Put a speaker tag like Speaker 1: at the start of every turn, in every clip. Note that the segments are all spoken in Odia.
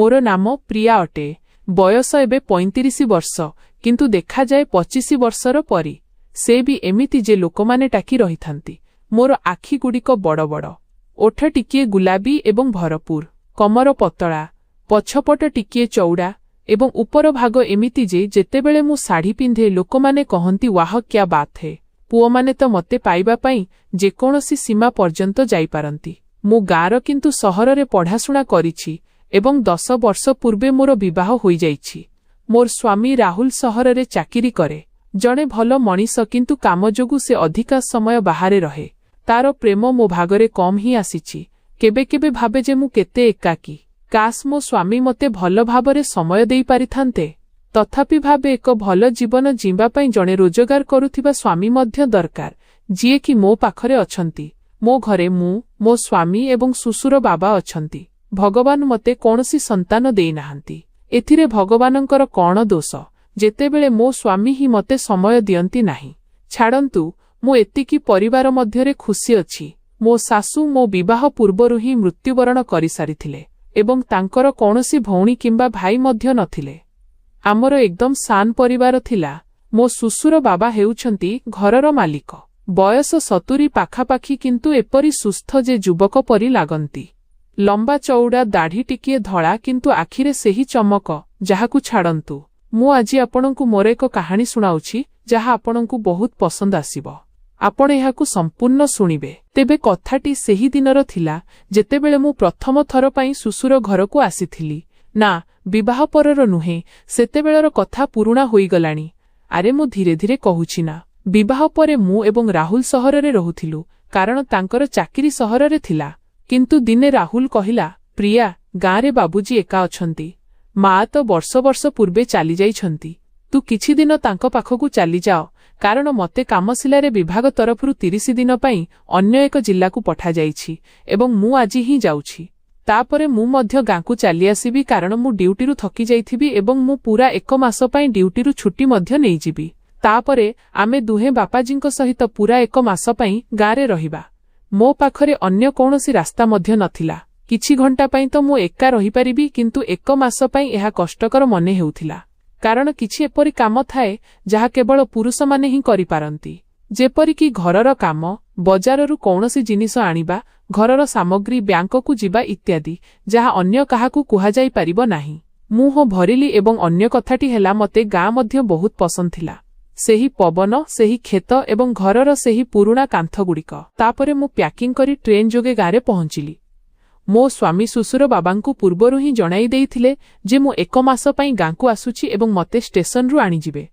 Speaker 1: मोर नाम प्रिया अटे। बयस एबे 35 वर्ष, किंतु देखा जाए 25 वर्षर परी। से भी एमिति जे लोकमाने टाकी रहिथांती। मोर आखिगुड़िक बड़ बड़, ओठ टिकिए गुलाबी एवं भरपूर, कमर पतला, पछपट टिकिए चौड़ा एवं उपर भाग एमिति जे जेतेबेले मु साड़ी पिंधे लोकमाने कहंती वाह क्या बात है। पुओमाने तो मते पाइबा पाई जेकोनोसी सीमा पर्यंत जाई पारंती। मु गार किंतु सहररे पढ़ाशुणा करिछि एवं 10 वर्ष पूर्वे मोर विवाह होई जाइछि। मोर स्वामी राहुल सहररे चाकिरी करे। जणे भल मनीष, किंतु काम जोगु से अधिका समय बाहरे रहे। तार प्रेम मो भागरे कम ही आसीछि। केबे केबे भाबे जे मु केते एकाकी। काश मो स्वामी मते भल भाबरे समय देई पारिथान्ते। तथापि भाबे एक भल जीवन जीवा पई जणे रोजगार करुथिबा स्वामी मध्य दरकार, जिए कि मो पाखरे अछंती। मो घरे मो स्वामी एवं सुसुर बाबा अछंती। भगवान मते कोनसी संतान देई नाहंती। एथिरे भगवानंकर कोन दोष, जेतेबेले मो स्वामी ही मते समय दियंती नाही। छाड़ंतु, मो एतिकी परिवार मध्यरे खुशी अछि। मो सासू मो विवाह पूर्वरु ही मृत्युवरण करि सारिथिले एवं तांकर कोनसी भौणी किंबा भाई मध्य नथिले। आमर एकदम सान परिवार थिला। मो सुसुर बाबा हेउछंती घरर मालिक। बयस 70 पाखापाखी, किंतु एपरी सुस्थ जे युवक परी लागंती। लंबा चौड़ा दाढ़ी टिकिए धड़ा, किंतु आखिरे सेही चमक, जाहाकु छाड़ंतु। मु आजी आपणंकु मोर एक कहानी सुनाउछि, जाहा आपणंकु बहुत पसंद आसिबो। आपण एहाकु संपूर्ण सुनिबे। तेबे कथाटी सेही दिनर थिला जेतेबेले मु प्रथम थर पई सुसुर घरकु आसीथिली। ना, विवाह परर नुहे, सेतेबेलर कथा पुरुणा होई गलानी। आरे मु धीरे धीरे कहूछि ना। विवाह परे मु एवं राहुल सहररे रहुथिलु, कारण तांकर चाकिरी सहररे थिला। किंतु दिने राहुल कहिला, प्रिया, गाँरे बाबूजी एका अछंती। मा तो वर्ष वर्ष पूर्वे चाली जाइछंती। तू किछि दिन तांको पाखकु चाली जाओ, कारण मते कामशिलारे विभाग तरफरु 30 दिन पई अन्य एक जिल्लाकु पठा जाइछि एवं मु आजी ही जाउछि। तापरे मु मध्य गांकु चाली आसीबी, कारण मु ड्यूटीरु थकी जाइथिबी एवं मु पूरा 1 मास पई ड्यूटीरु छुट्टी मध्य नै जिबी। तापरे आमे दुहे बापाजींको सहित पूरा 1 मास पई गाँरे रहिबा। मो पाखरे अन्य कोनोसी रास्ता मध्य नथिला। किछि घंटा पई तो मु एका रहि परिबी, किंतु 1 मास पई एहा कष्टकर मने हेउथिला। कारण किछि एपरि काम थाए जहा केवल पुरुष माने ही करि पारंती। जेपरि कि घरर काम, बजाररु कोनोसी जिनिस आनिबा, घरर सामग्री बैंककु जिबा इत्यादि, जहा अन्य काहाकु कुहा जाई परिबो नाही। मुह भरिली एवं अन्य कथाटी हेला मते गाँ मध्य बहुत पसंद थिला। सेही पवन, सेही खेत एवं घरर सेही पुरुणा कांथ गुड़िक। तापरे मु प्याकिंग करी ट्रेन जोगे गाँरे पहुंचिली। मो स्वामी सुसुर बाबांकु पूर्वरु ही जणाई देइथिले जे मु 1 मास पई गांकु आसुछि एवं मते स्टेशनरु आनी जिबे।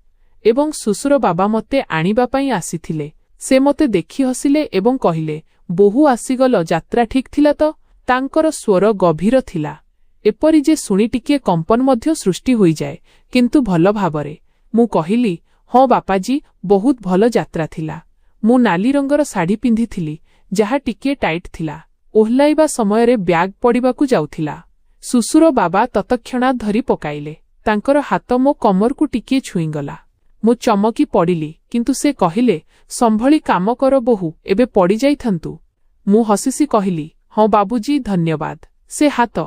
Speaker 1: एवं सुसुर बाबा मते आनिबा पई आसीथिले। से मते देखि हसिले एवं कहिले, बहु आसीगल, यात्रा ठीक थिला तो? तांकर स्वर गभीर थिला, एपरि जे सुनी टिके कंपन मध्य सृष्टि होई जाए, किंतु भल भाबरे। मु कहिली, हाँ बापाजी, बहुत भल यात्रा थिला। मु नाली रंगर साड़ी पिंधिथिली, जहा टिके टाइट थिला। ओह्लाइबा समयरे ब्याग पड़िबाकु जाउथिला। सुसुर बाबा ततक्षणात धरी पकाइले। तांकर हाथ मो कमरकु टिके छुईगला। मु चमकी पड़िली, किंतु से कहिले, संभली काम कर बहु, एबे पड़ी जाइथंतु। मु हसिसी कहिली, हाँ बाबूजी, धन्यवाद। से हाथ,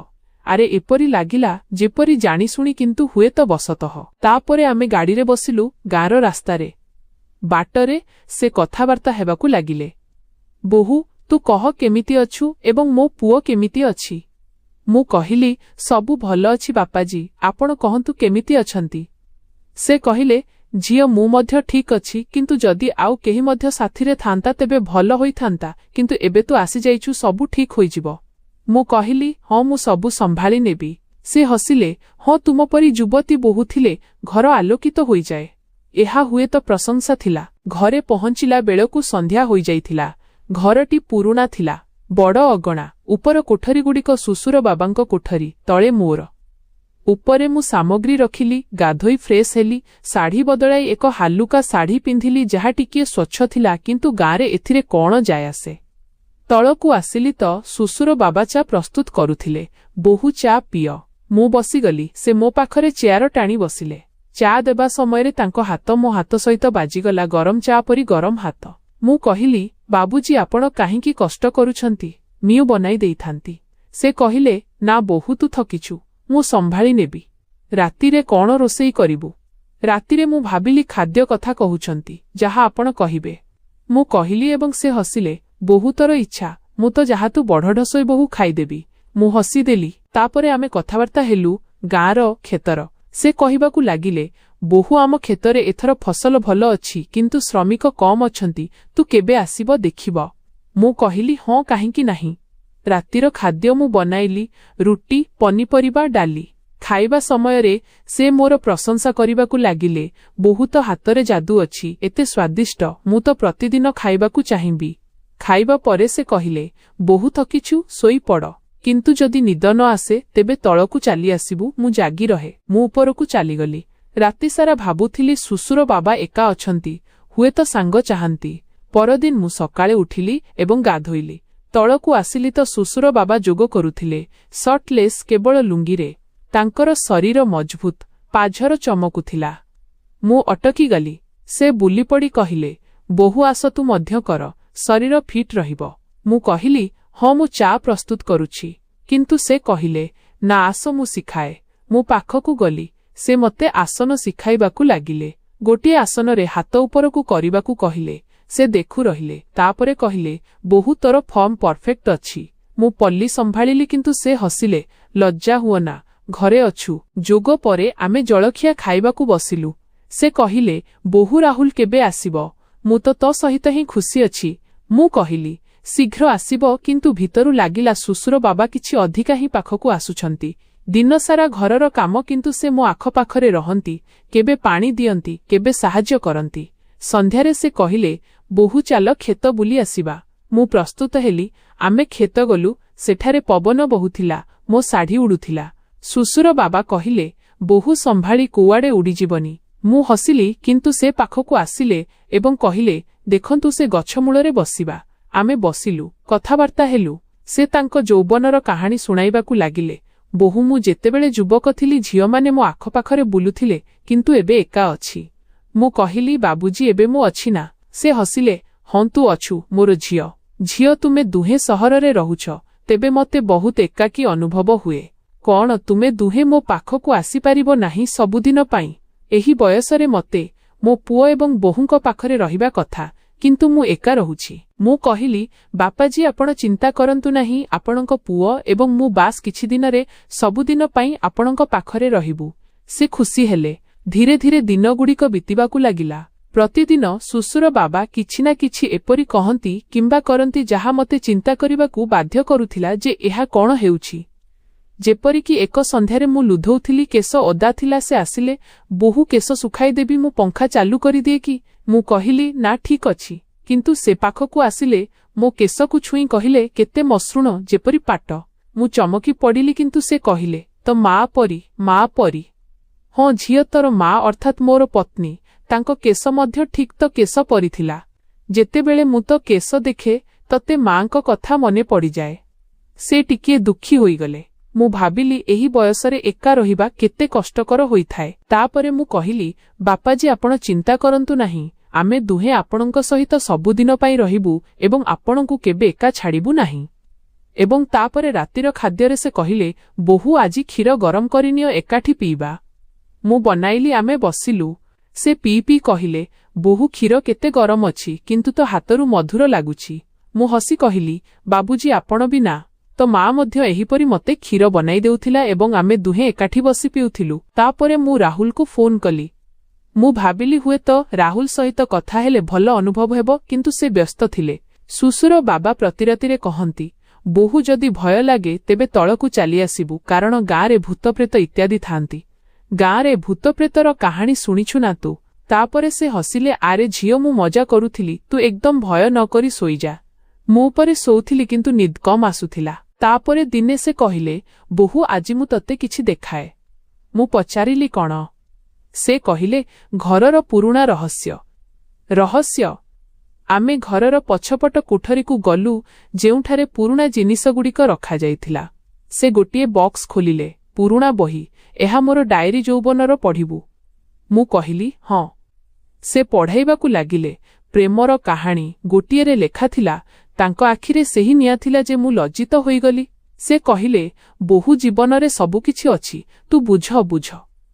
Speaker 1: आरे एपरि लागिला जेपरि जानी सुनी, किंतु हुए तो बसतः। तापरे आमे गाड़ीरे बसिलु गाँर रास्तारे। बाटरे से कथाबार्ता हेबाकु लागिले। बहु, तू कह केमिति अछु एवं मो पुओ केमिति अछि? मु कहिली, सबु भल अछि बापाजी, आपण कहंतु केमिति अछंती? से कहिले, झियो मु मध्य ठीक अछि, किंतु जदि आउ केही मध्य साथीरे थांता तेबे भल होई थांता, किंतु एबे तू आसी जाइछु, सबु ठीक होई जिवो। मु कहिली, हाँ मु सबु संभाली नेबी। से हसिले, हाँ तुम परी युवती बहु थिले घर आलोकित होई जाए। एहा हुए तो प्रशंसा थिला। घरे पहुंचिला बेलकु संध्या होई जाइथिला। घरटी पुरुणा थिला, बड़ अगणा। उपर कोठरी गुड़िक सुसुर बाबांको कोठरी, तळे मोर। उपरे मु सामग्री रखिली, गाधोई फ्रेश हेली, साड़ी बदलाई एक हालुका साड़ी पिंधिली, जहा टिकिए स्वच्छ थिला, किंतु गाँरे एथिरे कोण जाय आसे। तळकु आसिली तो सुसुर बाबा चा प्रस्तुत करुथिले। बहु चा पिय। मु बसीगली, से मो पाखरे चेयर टाणी बसिले। चा देबा समयरे तांको हाथ मो हाथ सहित बाजिगला, गरम चा परी गरम हाथ। मु कहिली, बाबूजी आपण काहींकी कष्ट करूछंती, मिउ बनाई देइथांती। से कहिले, ना बहुत थकिछु। ମୁଁ ସମ୍ଭାଳି ନେବି। ରାତିରେ କ'ଣ ରୋଷେଇ କରିବୁ? ରାତିରେ ମୁଁ ଭାବିଲି ଖାଦ୍ୟ କଥା କହୁଛନ୍ତି, ଯାହା ଆପଣ କହିବେ। ମୁଁ କହିଲି ଏବଂ ସେ ହସିଲେ। ବହୁତର ଇଚ୍ଛା, ମୁଁ ତ ଯାହାତୁ ବଢ଼ଢସୋଇ ବୋହୁ ଖାଇଦେବି। ମୁଁ ହସିଦେଲି। ତାପରେ ଆମେ କଥାବାର୍ତ୍ତା ହେଲୁ ଗାଁର, କ୍ଷେତର। ସେ କହିବାକୁ ଲାଗିଲେ, ବୋହୁ ଆମ କ୍ଷେତରେ ଏଥର ଫସଲ ଭଲ ଅଛି, କିନ୍ତୁ ଶ୍ରମିକ କମ୍ ଅଛନ୍ତି। ତୁ କେବେ ଆସିବ ଦେଖିବ? ମୁଁ କହିଲି ହଁ, କାହିଁକି ନାହିଁ। ରାତିର ଖାଦ୍ୟ ମୁଁ ବନାଇଲି, ରୁଟି, ପନିପରିବା, ଡାଲି। ଖାଇବା ସମୟରେ ସେ ମୋର ପ୍ରଶଂସା କରିବାକୁ ଲାଗିଲେ। ବହୁତ ହାତରେ ଯାଦୁ ଅଛି, ଏତେ ସ୍ୱାଦିଷ୍ଟ, ମୁଁ ତ ପ୍ରତିଦିନ ଖାଇବାକୁ ଚାହିଁବି। ଖାଇବା ପରେ ସେ କହିଲେ, ବୋହୁ ଥକିଛୁ, ଶୋଇପଡ଼। କିନ୍ତୁ ଯଦି ନିଦ ନ ଆସେ ତେବେ ତଳକୁ ଚାଲି ଆସିବୁ, ମୁଁ ଜାଗି ରହେ। ମୁଁ ଉପରକୁ ଚାଲିଗଲି। ରାତିସାରା ଭାବୁଥିଲି ଶ୍ୱଶୁର ବାବା ଏକା ଅଛନ୍ତି, ହୁଏତ ସାଙ୍ଗ ଚାହାନ୍ତି। ପରଦିନ ମୁଁ ସକାଳେ ଉଠିଲି ଏବଂ ଗାଧୋଇଲି। ତଳକୁ ଆସିଲି ତ ଶ୍ୱଶୁର ବାବା ଯୋଗ କରୁଥିଲେ, ସର୍ଟଲେସ୍, କେବଳ ଲୁଙ୍ଗିରେ। ତାଙ୍କର ଶରୀର ମଜଭୁତ, ପାଝର ଚମକୁଥିଲା। ମୁଁ ଅଟକିଗଲି। ସେ ବୁଲିପଡ଼ି କହିଲେ, ବୋହୁ ଆସ, ତୁ ମଧ୍ୟ କର, ଶରୀର ଫିଟ୍ ରହିବ। ମୁଁ କହିଲି, ହଁ, ମୁଁ ଚା ପ୍ରସ୍ତୁତ କରୁଛି। କିନ୍ତୁ ସେ କହିଲେ, ନା, ଆସ, ମୁଁ ଶିଖାଏ। ମୁଁ ପାଖକୁ ଗଲି। ସେ ମୋତେ ଆସନ ଶିଖାଇବାକୁ ଲାଗିଲେ। ଗୋଟିଏ ଆସନରେ ହାତ ଉପରକୁ କରିବାକୁ କହିଲେ। ସେ ଦେଖୁ ରହିଲେ। ତାପରେ କହିଲେ, ବୋହୁ, ତୋର ଫର୍ମ ପରଫେକ୍ଟ ଅଛି। ମୁଁ ପଲ୍ଲୀ ସମ୍ଭାଳିଲି, କିନ୍ତୁ ସେ ହସିଲେ। ଲଜ୍ଜା ହୁଅନା, ଘରେ ଅଛୁ। ଯୋଗ ପରେ ଆମେ ଜଳଖିଆ ଖାଇବାକୁ ବସିଲୁ। ସେ କହିଲେ, ବୋହୁ, ରାହୁଲ କେବେ ଆସିବ? ମୁଁ ତ ତୋ ସହିତ ହିଁ ଖୁସି ଅଛି। ମୁଁ କହିଲି, ଶୀଘ୍ର ଆସିବ। କିନ୍ତୁ ଭିତରୁ ଲାଗିଲା ଶ୍ୱଶୁର ବାବା କିଛି ଅଧିକା ହିଁ ପାଖକୁ ଆସୁଛନ୍ତି। ଦିନସାରା ଘରର କାମ, କିନ୍ତୁ ସେ ମୋ ଆଖପାଖରେ ରହନ୍ତି, କେବେ ପାଣି ଦିଅନ୍ତି, କେବେ ସାହାଯ୍ୟ କରନ୍ତି। ସନ୍ଧ୍ୟାରେ ସେ କହିଲେ, ବୋହୁ, ଚାଲ କ୍ଷେତ ବୁଲି ଆସିବା। ମୁଁ ପ୍ରସ୍ତୁତ ହେଲି। ଆମେ କ୍ଷେତ ଗଲୁ। ସେଠାରେ ପବନ ବହୁଥିଲା, ମୋ ଶାଢ଼ୀ ଉଡୁଥିଲା। ଶ୍ୱଶୁର ବାବା କହିଲେ, ବୋହୁ, ସମ୍ଭାଳି, କୁଆଡ଼େ ଉଡ଼ିଯିବନି। ମୁଁ ହସିଲି, କିନ୍ତୁ ସେ ପାଖକୁ ଆସିଲେ ଏବଂ କହିଲେ, ଦେଖନ୍ତୁ, ସେ ଗଛ ମୂଳରେ ବସିବା। ଆମେ ବସିଲୁ, କଥାବାର୍ତ୍ତା ହେଲୁ। ସେ ତାଙ୍କ ଯୌବନର କାହାଣୀ ଶୁଣାଇବାକୁ ଲାଗିଲେ। ବୋହୁ, ମୁଁ ଯେତେବେଳେ ଯୁବକ ଥିଲି ଝିଅମାନେ ମୋ ଆଖପାଖରେ ବୁଲୁଥିଲେ, କିନ୍ତୁ ଏବେ ଏକା ଅଛି। ମୁଁ କହିଲି, ବାବୁଜୀ, ଏବେ ମୁଁ ଅଛି ନା? ସେ ହସିଲେ, ହଁ, ତୁ ଅଛୁ, ମୋର ଝିଅ। ଝିଅ, ତୁମେ ଦୁହେଁ ସହରରେ ରହୁଛ, ତେବେ ମୋତେ ବହୁତ ଏକାକୀ ଅନୁଭବ ହୁଏ। କ'ଣ ତୁମେ ଦୁହେଁ ମୋ ପାଖକୁ ଆସିପାରିବ ନାହିଁ ସବୁଦିନ ପାଇଁ? ଏହି ବୟସରେ ମୋତେ, ମୋ ପୁଅ ଏବଂ ବୋହୂଙ୍କ ପାଖରେ ରହିବା କଥା, କିନ୍ତୁ ମୁଁ ଏକା ରହୁଛି। ମୁଁ କହିଲି, ବାପାଜୀ, ଆପଣ ଚିନ୍ତା କରନ୍ତୁ ନାହିଁ। ଆପଣଙ୍କ ପୁଅ ଏବଂ ମୁଁ ବାସ୍ କିଛି ଦିନରେ ସବୁଦିନ ପାଇଁ ଆପଣଙ୍କ ପାଖରେ ରହିବୁ। ସେ ଖୁସି ହେଲେ। ଧୀରେ ଧୀରେ ଦିନଗୁଡ଼ିକ ବିତିବାକୁ ଲାଗିଲା। ପ୍ରତିଦିନ ଶ୍ୱଶୁର ବାବା କିଛି ନା କିଛି ଏପରି କହନ୍ତି କିମ୍ବା କରନ୍ତି ଯାହା ମୋତେ ଚିନ୍ତା କରିବାକୁ ବାଧ୍ୟ କରୁଥିଲା ଯେ ଏହା କ'ଣ ହେଉଛି। ଯେପରିକି ଏକ ସନ୍ଧ୍ୟାରେ ମୁଁ ଲୁଧୋଉଥିଲି, କେଶ ଓଦା ଥିଲା। ସେ ଆସିଲେ, ବୋହୁ, କେଶ ଶୁଖାଇଦେବି? ମୁଁ ପଙ୍ଖା ଚାଲୁ କରିଦିଏ କି? ମୁଁ କହିଲି, ନା, ଠିକ୍ ଅଛି। କିନ୍ତୁ ସେ ପାଖକୁ ଆସିଲେ, ମୋ କେଶକୁ ଛୁଇଁ କହିଲେ, କେତେ ମସୃଣ, ଯେପରି ପାଟ। ମୁଁ ଚମକି ପଡ଼ିଲି, କିନ୍ତୁ ସେ କହିଲେ, ତ ମା ପରି, ମା ପରି। ହଁ ଝିଅ, ତୋର ମା ଅର୍ଥାତ୍ ମୋର ପତ୍ନୀ। ତାଙ୍କ କେଶ ମଧ୍ୟ ଠିକ୍ ତ କେଶ ପରିଥିଲା। ଯେତେବେଳେ ମୁଁ ତ କେଶ ଦେଖେ, ତତେ ମାଙ୍କ କଥା ମନେ ପଡ଼ିଯାଏ। ସେ ଟିକିଏ ଦୁଃଖୀ ହୋଇଗଲେ। ମୁଁ ଭାବିଲି, ଏହି ବୟସରେ ଏକା ରହିବା କେତେ କଷ୍ଟକର ହୋଇଥାଏ। ତାପରେ ମୁଁ କହିଲି, ବାପାଜୀ, ଆପଣ ଚିନ୍ତା କରନ୍ତୁ ନାହିଁ। ଆମେ ଦୁହେଁ ଆପଣଙ୍କ ସହିତ ସବୁଦିନ ପାଇଁ ରହିବୁ ଏବଂ ଆପଣଙ୍କୁ କେବେ ଏକା ଛାଡ଼ିବୁ ନାହିଁ। ଏବଂ ତାପରେ ରାତିର ଖାଦ୍ୟରେ ସେ କହିଲେ, ବୋହୁ, ଆଜି କ୍ଷୀର ଗରମ କରିନିଅ, ଏକାଠି ପିଇବା। ମୁଁ ବନାଇଲି। ଆମେ ବସିଲୁ। ସେ ପିଇ ପିଇ କହିଲେ, ବୋହୁ, କ୍ଷୀର କେତେ ଗରମ ଅଛି, କିନ୍ତୁ ତ ହାତରୁ ମଧୁର ଲାଗୁଛି। ମୁଁ ହସି କହିଲି, ବାବୁଜୀ, ଆପଣ ବି ନା? ତ ମା ମଧ୍ୟ ଏହିପରି ମୋତେ କ୍ଷୀର ବନାଇ ଦେଉଥିଲା ଏବଂ ଆମେ ଦୁହେଁ ଏକାଠି ବସି ପିଉଥିଲୁ। ତାପରେ ମୁଁ ରାହୁଲକୁ ଫୋନ୍ କଲି। ମୁଁ ଭାବିଲି ହୁଏତ ରାହୁଲ ସହିତ କଥା ହେଲେ ଭଲ ଅନୁଭବ ହେବ, କିନ୍ତୁ ସେ ବ୍ୟସ୍ତ ଥିଲେ। ଶ୍ୱଶୁର ବାବା ପ୍ରତି ରାତିରେ କହନ୍ତି, ବୋହୁ, ଯଦି ଭୟ ଲାଗେ ତେବେ ତଳକୁ ଚାଲି ଆସିବୁ, କାରଣ ଗାଁରେ ଭୂତପ୍ରେତ ଇତ୍ୟାଦି ଥାନ୍ତି। ଗାଁରେ ଭୂତପ୍ରେତର କାହାଣୀ ଶୁଣିଛୁ ନା ତୁ? ତାପରେ ସେ ହସିଲେ, ଆରେ ଝିଅ, ମୁଁ ମଜା କରୁଥିଲି। ତୁ ଏକଦମ ଭୟ ନ କରି ଶୋଇଯା। ମୁଁ ଉପରେ ଶୋଉଥିଲି, କିନ୍ତୁ ନିଦ କମ୍ ଆସୁଥିଲା। ତାପରେ ଦିନେ ସେ କହିଲେ, ବୋହୁ, ଆଜି ମୁଁ ତତେ କିଛି ଦେଖାଏ। ମୁଁ ପଚାରିଲି, କ'ଣ? ସେ କହିଲେ, ଘରର ପୁରୁଣା ରହସ୍ୟ। ରହସ୍ୟ? ଆମେ ଘରର ପଛପଟ କୋଠରୀକୁ ଗଲୁ, ଯେଉଁଠାରେ ପୁରୁଣା ଜିନିଷଗୁଡ଼ିକ ରଖାଯାଇଥିଲା। ସେ ଗୋଟିଏ ବକ୍ସ ଖୋଲିଲେ। ପୁରୁଣା ବହି। ଏହା ମୋର ଡାଏରୀ, ଯୌବନର ପଢ଼ିବୁ। ମୁଁ କହିଲି, ହଁ। ସେ ପଢ଼ାଇବାକୁ ଲାଗିଲେ। ପ୍ରେମର କାହାଣୀ। ଗୋଟିଏରେ ଲେଖାଥିଲା, ତାଙ୍କ ଆଖିରେ ସେହି ନିଆଁ ଥିଲା ଯେ ମୁଁ ଲଜ୍ଜିତ ହୋଇଗଲି। ସେ କହିଲେ, ବୋହୂ ଜୀବନରେ ସବୁକିଛି ଅଛି, ତୁ ବୁଝ।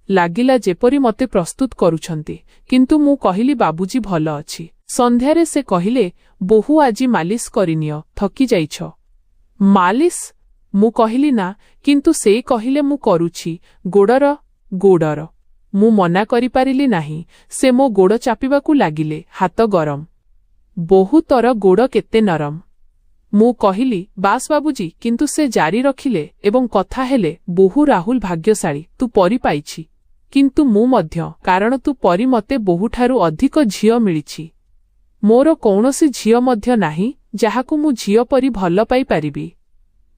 Speaker 1: ଲାଗିଲା ଯେପରି ମତେ ପ୍ରସ୍ତୁତ କରୁଛନ୍ତି, କିନ୍ତୁ ମୁଁ କହିଲି ବାବୁଜୀ ଭଲ ଅଛି। ସନ୍ଧ୍ୟାରେ ସେ କହିଲେ, ବୋହୂ ଆଜି ମାଲିସ କରିନିଅ, ଥକି ଯାଇଛ। ମାଲିସ? ମୁଁ କହିଲି ନା, କିନ୍ତୁ ସେ କହିଲେ ମୁଁ କରୁଛି। ଗୋଡ଼ର। ମୁଁ ମନା କରିପାରିଲି ନାହିଁ। ସେ ମୋ ଗୋଡ଼ ଚାପିବାକୁ ଲାଗିଲେ, ହାତ ଗରମ। ବୋହୂ ତୋର ଗୋଡ଼ କେତେ ନରମ। ମୁଁ କହିଲି, ବାସ୍ ବାବୁଜୀ, କିନ୍ତୁ ସେ ଜାରି ରଖିଲେ ଏବଂ କଥା ହେଲେ, ବୋହୂ ରାହୁଲ ଭାଗ୍ୟଶାଳୀ, ତୁ ପରି ପାଇଛି। କିନ୍ତୁ ମୁଁ ମଧ୍ୟ, କାରଣ ତୁ ପରି ମତେ ବୋହୂଠାରୁ ଅଧିକ ଝିଅ ମିଳିଛି। ମୋର କୌଣସି ଝିଅ ମଧ୍ୟ ନାହିଁ ଯାହାକୁ ମୁଁ ଝିଅ ପରି ଭଲ ପାଇପାରିବି।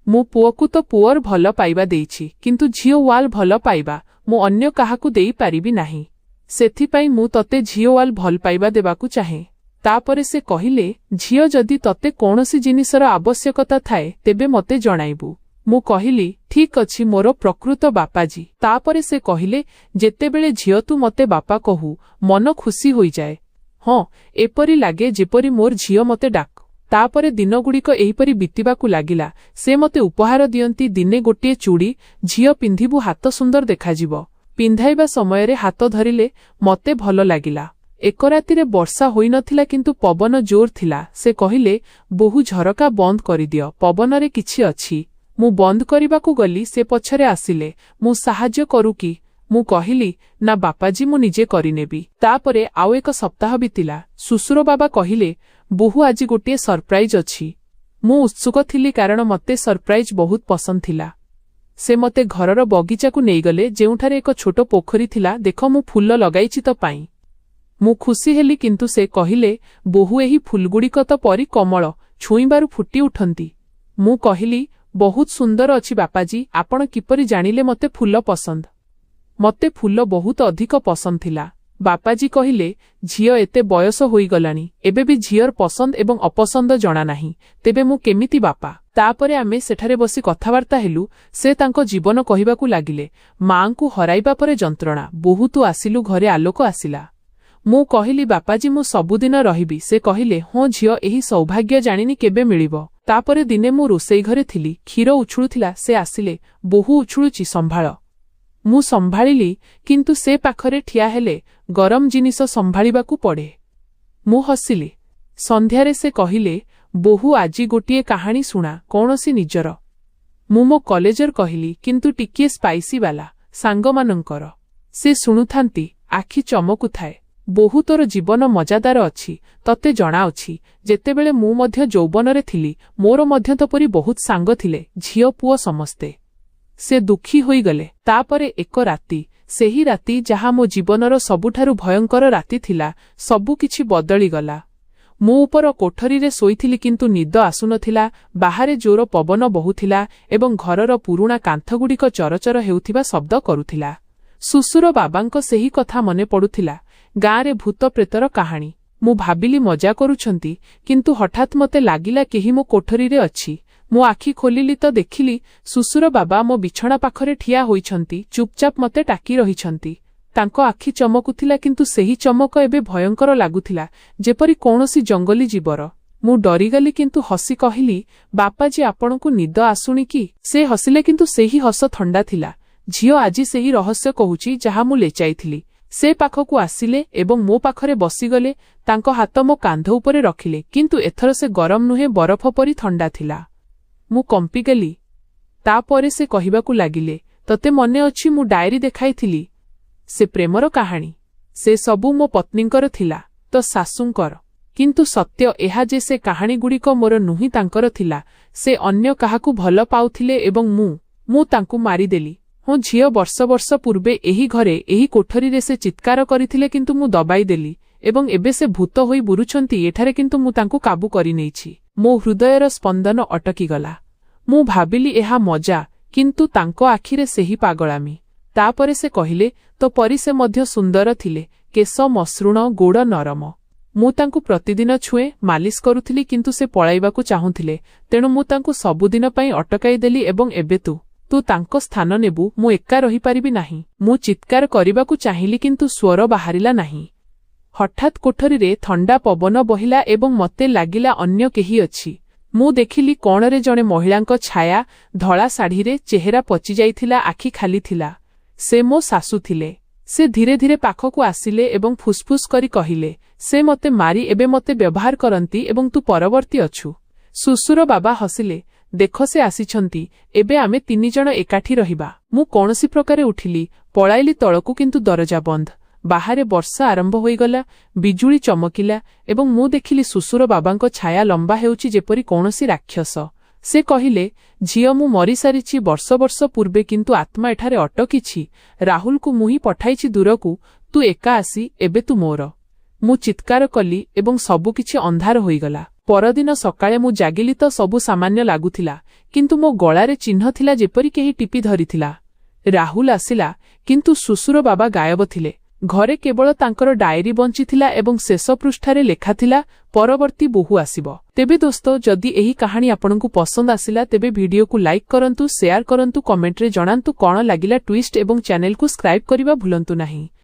Speaker 1: ମୁଁ ପୁଅକୁ ତ ପୁଅର ଭଲ ପାଇବା ଦେଇଛି, କିନ୍ତୁ ଝିଅ ୱାଲ ଭଲ ପାଇବା ମୁଁ ଅନ୍ୟ କାହାକୁ ଦେଇପାରିବି ନାହିଁ। ସେଥିପାଇଁ ମୁଁ ତତେ ଝିଅ ୱାଲ ଭଲ ପାଇବା ଦେବାକୁ ଚାହେଁ। ତାପରେ ସେ କହିଲେ, ଝିଅ ଯଦି ତତେ କୌଣସି ଜିନିଷର ଆବଶ୍ୟକତା ଥାଏ ତେବେ ମତେ ଜଣାଇବୁ। ମୁଁ କହିଲି, ଠିକ୍ ଅଛି ମୋର ପ୍ରକୃତ ବାପାଜୀ। ତାପରେ ସେ କହିଲେ, ଯେତେବେଳେ ଝିଅ ତୁ ମତେ ବାପା କହୁ, ମନ ଖୁସି ହୋଇଯାଏ। ହଁ, ଏପରି ଲାଗେ ଯେପରି ମୋର ଝିଅ ମତେ ଡାକ। ତାପରେ ଦିନଗୁଡ଼ିକ ଏହିପରି ବିତିବାକୁ ଲାଗିଲା। ସେ ମତେ ଉପହାର ଦିଅନ୍ତି, ଦିନେ ଗୋଟିଏ ଚୁଡ଼ି, ଝିଅ ପିନ୍ଧିବୁ ହାତ ସୁନ୍ଦର ଦେଖାଯିବ। ପିନ୍ଧାଇବା ସମୟରେ ହାତ ଧରିଲେ ମତେ ଭଲ ଲାଗିଲା। ଏକ ରାତିରେ ବର୍ଷା ହୋଇନଥିଲା କିନ୍ତୁ ପବନ ଜୋର ଥିଲା। ସେ କହିଲେ, ବୋହୂ ଝରକା ବନ୍ଦ କରିଦିଅ, ପବନରେ କିଛି ଅଛି। ମୁଁ ବନ୍ଦ କରିବାକୁ ଗଲି, ସେ ପଛରେ ଆସିଲେ, ମୁଁ ସାହାଯ୍ୟ କରୁ କି? ମୁଁ କହିଲି, ନା ବାପାଜୀ, ମୁଁ ନିଜେ କରିନେବି। ତାପରେ ଆଉ ଏକ ସପ୍ତାହ ବିତିଲା। ଶ୍ୱଶୁର ବାବା କହିଲେ, ବୋହୂ ଆଜି ଗୋଟିଏ ସରପ୍ରାଇଜ ଅଛି। ମୁଁ ଉତ୍ସୁକ ଥିଲି କାରଣ ମତେ ସରପ୍ରାଇଜ ବହୁତ ପସନ୍ଦ ଥିଲା। ସେ ମତେ ଘରର ବଗିଚାକୁ ନେଇଗଲେ, ଯେଉଁଠାରେ ଏକ ଛୋଟ ପୋଖରୀ ଥିଲା। ଦେଖ, ମୁଁ ଫୁଲ ଲଗାଇଛି ତ ପାଇଁ। ମୁଁ ଖୁସି ହେଲି, କିନ୍ତୁ ସେ କହିଲେ, ବୋହୂ ଏହି ଫୁଲଗୁଡ଼ିକ ତ ପରି କମଳ, ଛୁଇଁବାରୁ ଫୁଟି ଉଠନ୍ତି। ମୁଁ କହିଲି, ବହୁତ ସୁନ୍ଦର ଅଛି ବାପାଜୀ, ଆପଣ କିପରି ଜାଣିଲେ ମତେ ଫୁଲ ପସନ୍ଦ? ମତେ ଫୁଲ ବହୁତ ଅଧିକ ପସନ୍ଦ ଥିଲା। ବାପାଜୀ କହିଲେ, ଝିଅ ଏତେ ବୟସ ହୋଇଗଲାଣି, ଏବେ ବି ଝିଅର ପସନ୍ଦ ଏବଂ ଅପସନ୍ଦ ଜଣା ନାହିଁ, ତେବେ ମୁଁ କେମିତି ବାପା? ତାପରେ ଆମେ ସେଠାରେ ବସି କଥାବାର୍ତ୍ତା ହେଲୁ। ସେ ତାଙ୍କ ଜୀବନ କହିବାକୁ ଲାଗିଲେ। ମାଆଙ୍କୁ ହରାଇବା ପରେ ଯନ୍ତ୍ରଣା। ବୋହୂ ତୁ ଆସିଲୁ, ଘରେ ଆଲୋକ ଆସିଲା। ମୁଁ କହିଲି, ବାପାଜୀ ମୁଁ ସବୁଦିନ ରହିବି। ସେ କହିଲେ, ହଁ ଝିଅ, ଏହି ସୌଭାଗ୍ୟ ଜାଣିନି କେବେ ମିଳିବ। ତାପରେ ଦିନେ ମୁଁ ରୋଷେଇ ଘରେ ଥିଲି, କ୍ଷୀର ଉଛୁଳୁଥିଲା। ସେ ଆସିଲେ, ବୋହୂ ଉଛୁଳୁଛି, ସମ୍ଭାଳ। ମୁଁ ସମ୍ଭାଳିଲି, କିନ୍ତୁ ସେ ପାଖରେ ଠିଆ ହେଲେ, ଗରମ ଜିନିଷ ସମ୍ଭାଳିବାକୁ ପଡ଼େ। ମୁଁ ହସିଲି। ସନ୍ଧ୍ୟାରେ ସେ କହିଲେ, ବୋହୂ ଆଜି ଗୋଟିଏ କାହାଣୀ ଶୁଣା, କୌଣସି ନିଜର। ମୁଁ ମୋ କଲେଜର କହିଲି, କିନ୍ତୁ ଟିକିଏ ସ୍ପାଇସି ବାଲା, ସାଙ୍ଗମାନଙ୍କର। ସେ ଶୁଣୁଥାନ୍ତି, ଆଖି ଚମକୁଥାଏ। ବୋହୂ ତୋର ଜୀବନ ମଜାଦାର ଅଛି, ତତେ ଜଣାଅଛି। ଯେତେବେଳେ ମୁଁ ମଧ୍ୟ ଯୌବନରେ ଥିଲି, ମୋର ମଧ୍ୟ ତପରି ବହୁତ ସାଙ୍ଗ ଥିଲେ, ଝିଅ ପୁଅ ସମସ୍ତେ। ସେ ଦୁଃଖୀ ହୋଇଗଲେ। ତାପରେ ଏକ ରାତି, ସେହି ରାତି ଯାହା ମୋ ଜୀବନର ସବୁଠାରୁ ଭୟଙ୍କର ରାତି ଥିଲା, ସବୁକିଛି ବଦଳିଗଲା। ମୁଁ ଉପର କୋଠରୀରେ ଶୋଇଥିଲି, କିନ୍ତୁ ନିଦ ଆସୁନଥିଲା। ବାହାରେ ଜୋର ପବନ ବହୁଥିଲା ଏବଂ ଘରର ପୁରୁଣା କାନ୍ଥଗୁଡ଼ିକ ଚରଚର ହେଉଥିବା ଶବ୍ଦ କରୁଥିଲା। ଶ୍ୱଶୁର ବାବାଙ୍କ ସେହି କଥା ମନେ ପଡ଼ୁଥିଲା, ଗାଁରେ ଭୂତ ପ୍ରେତର କାହାଣୀ। ମୁଁ ଭାବିଲି ମଜା କରୁଛନ୍ତି, କିନ୍ତୁ ହଠାତ୍ ମତେ ଲାଗିଲା କେହି ମୋ କୋଠରୀରେ ଅଛି। ମୁଁ ଆଖି ଖୋଲିଲି ତ ଦେଖିଲି ଶ୍ୱଶୁର ବାବା ମୋ ବିଛଣା ପାଖରେ ଠିଆ ହୋଇଛନ୍ତି, ଚୁପଚାପ ମତେ ଡାକି ରହିଛନ୍ତି। ତାଙ୍କ ଆଖି ଚମକୁଥିଲା, କିନ୍ତୁ ସେହି ଚମକ ଏବେ ଭୟଙ୍କର ଲାଗୁଥିଲା, ଯେପରି କୌଣସି ଜଙ୍ଗଲୀ ଜୀବର। ମୁଁ ଡରିଗଲି, କିନ୍ତୁ ହସି କହିଲି, ବାପାଜୀ ଆପଣଙ୍କୁ ନିଦ ଆସୁନି କି? ସେ ହସିଲେ, କିନ୍ତୁ ସେହି ହସ ଥଣ୍ଡା ଥିଲା। ଝିଅ ଆଜି ସେହି ରହସ୍ୟ କହୁଛି ଯାହା ମୁଁ ଲୁଚାଇଥିଲି। ସେ ପାଖକୁ ଆସିଲେ ଏବଂ ମୋ ପାଖରେ ବସିଗଲେ। ତାଙ୍କ ହାତ ମୋ କାନ୍ଧ ଉପରେ ରଖିଲେ, କିନ୍ତୁ ଏଥର ସେ ଗରମ ନୁହେଁ, ବରଫ ପରି ଥଣ୍ଡା ଥିଲା। ମୁଁ କମ୍ପିଗଲି। ତାପରେ ସେ କହିବାକୁ ଲାଗିଲେ, ତତେ ମନେ ଅଛି ମୁଁ ଡାଏରୀ ଦେଖାଇଥିଲି? ସେ ପ୍ରେମର କାହାଣୀ। ସେ ସବୁ ମୋ ପତ୍ନୀଙ୍କର ଥିଲା, ତ ଶାଶୁଙ୍କର। କିନ୍ତୁ ସତ୍ୟ ଏହା ଯେ ସେ କାହାଣୀଗୁଡ଼ିକ ମୋର ନୁହେଁ, ତାଙ୍କର ଥିଲା। ସେ ଅନ୍ୟ କାହାକୁ ଭଲ ପାଉଥିଲେ ଏବଂ ମୁଁ ତାଙ୍କୁ ମାରିଦେଲି। ହଁ ଝିଅ, ବର୍ଷ ବର୍ଷ ପୂର୍ବେ ଏହି ଘରେ, ଏହି କୋଠରୀରେ ସେ ଚିତ୍କାର କରିଥିଲେ, କିନ୍ତୁ ମୁଁ ଦବାଇ ଦେଲି ଏବଂ ଏବେ ସେ ଭୂତ ହୋଇ ବୁଲୁଛନ୍ତି ଏଠାରେ, କିନ୍ତୁ ମୁଁ ତାଙ୍କୁ କାବୁ କରିନେଇଛି। ମୋ ହୃଦୟର ସ୍ପନ୍ଦନ ଅଟକିଗଲା। ମୁଁ ଭାବିଲି ଏହା ମଜା, କିନ୍ତୁ ତାଙ୍କ ଆଖିରେ ସେହି ପାଗଳାମୀ। ତାପରେ ସେ କହିଲେ, ତ ପରି ସେ ମଧ୍ୟ ସୁନ୍ଦର ଥିଲେ, କେଶ ମସୃଣ, ଗୋଡ଼ ନରମ। ମୁଁ ତାଙ୍କୁ ପ୍ରତିଦିନ ଛୁଏଁ, ମାଲିସ କରୁଥିଲି, କିନ୍ତୁ ସେ ପଳାଇବାକୁ ଚାହୁଁଥିଲେ, ତେଣୁ ମୁଁ ତାଙ୍କୁ ସବୁଦିନ ପାଇଁ ଅଟକାଇ ଦେଲି ଏବଂ ଏବେ ତୁ ତାଙ୍କ ସ୍ଥାନ ନେବୁ, ମୁଁ ଏକା ରହିପାରିବି ନାହିଁ। ମୁଁ ଚିତ୍କାର କରିବାକୁ ଚାହିଁଲି, କିନ୍ତୁ ସ୍ୱର ବାହାରିଲା ନାହିଁ। ହଠାତ୍ କୋଠରୀରେ ଥଣ୍ଡା ପବନ ବହିଲା ଏବଂ ମତେ ଲାଗିଲା ଅନ୍ୟ କେହି ଅଛି। ମୁଁ ଦେଖିଲି କଣରେ ଜଣେ ମହିଳାଙ୍କ ଛାୟା, ଧଳା ଶାଢ଼ୀରେ, ଚେହେରା ପଚିଯାଇଥିଲା, ଆଖି ଖାଲି ଥିଲା। ସେ ମୋ ଶାଶୁ ଥିଲେ। ସେ ଧୀରେ ଧୀରେ ପାଖକୁ ଆସିଲେ ଏବଂ ଫୁସ୍ଫୁସ୍ କରି କହିଲେ, ସେ ମୋତେ ମାରି ଏବେ ମୋତେ ବ୍ୟବହାର କରନ୍ତି ଏବଂ ତୁ ପରବର୍ତ୍ତୀ ଅଛୁ। ଶ୍ୱଶୁର ବାବା ହସିଲେ, ଦେଖ ସେ ଆସିଛନ୍ତି, ଏବେ ଆମେ 3 ଜଣ ଏକାଠି ରହିବା। ମୁଁ କୌଣସି ପ୍ରକାରେ ଉଠିଲି, ପଳାଇଲି ତଳକୁ, କିନ୍ତୁ ଦରଜା ବନ୍ଦ। ବାହାରେ ବର୍ଷା ଆରମ୍ଭ ହୋଇଗଲା, ବିଜୁଳି ଚମକିଲା ଏବଂ ମୁଁ ଦେଖିଲି ଶ୍ୱଶୁର ବାବାଙ୍କ ଛାୟା ଲମ୍ବା ହେଉଛି ଯେପରି କୌଣସି ରାକ୍ଷସ। ସେ କହିଲେ, ଝିଅ, ମୁଁ ମରିସାରିଛି ବର୍ଷ ବର୍ଷ ପୂର୍ବେ, କିନ୍ତୁ ଆତ୍ମା ଏଠାରେ ଅଟକିଛି। ରାହୁଲକୁ ମୁଁ ହିଁ ପଠାଇଛି ଦୂରକୁ। ତୁ ଏକା ଆସି, ଏବେ ତୁ ମୋର। ମୁଁ ଚିତ୍କାର କଲି ଏବଂ ସବୁକିଛି ଅନ୍ଧାର ହୋଇଗଲା। ପରଦିନ ସକାଳେ ମୁଁ ଜାଗିଲି ତ ସବୁ ସାମାନ୍ୟ ଲାଗୁଥିଲା, କିନ୍ତୁ ମୋ ଗଳାରେ ଚିହ୍ନ ଥିଲା ଯେପରି କେହି ଟିପି ଧରିଥିଲା। ରାହୁଲ ଆସିଲା, କିନ୍ତୁ ଶ୍ୱଶୁର ବାବା ଗାୟବ ଥିଲେ। ଘରେ କେବଳ ତାଙ୍କର ଡାଏରୀ ବଞ୍ଚିଥିଲା ଏବଂ ଶେଷ ପୃଷ୍ଠାରେ ଲେଖାଥିଲା, ପରବର୍ତ୍ତୀ ବୋହୂ ଆସିବ। ତେବେ ଦୋସ୍ତ, ଯଦି ଏହି କାହାଣୀ ଆପଣଙ୍କୁ ପସନ୍ଦ ଆସିଲା ତେବେ ଭିଡିଓକୁ ଲାଇକ୍ କରନ୍ତୁ, ସେୟାର କରନ୍ତୁ, କମେଣ୍ଟରେ ଜଣାନ୍ତୁ କଣ ଲାଗିଲା ଟ୍ୱିଷ୍ଟ ଏବଂ ଚ୍ୟାନେଲକୁ ସବସ୍କ୍ରାଇବ୍ କରିବା ଭୁଲନ୍ତୁ ନାହିଁ।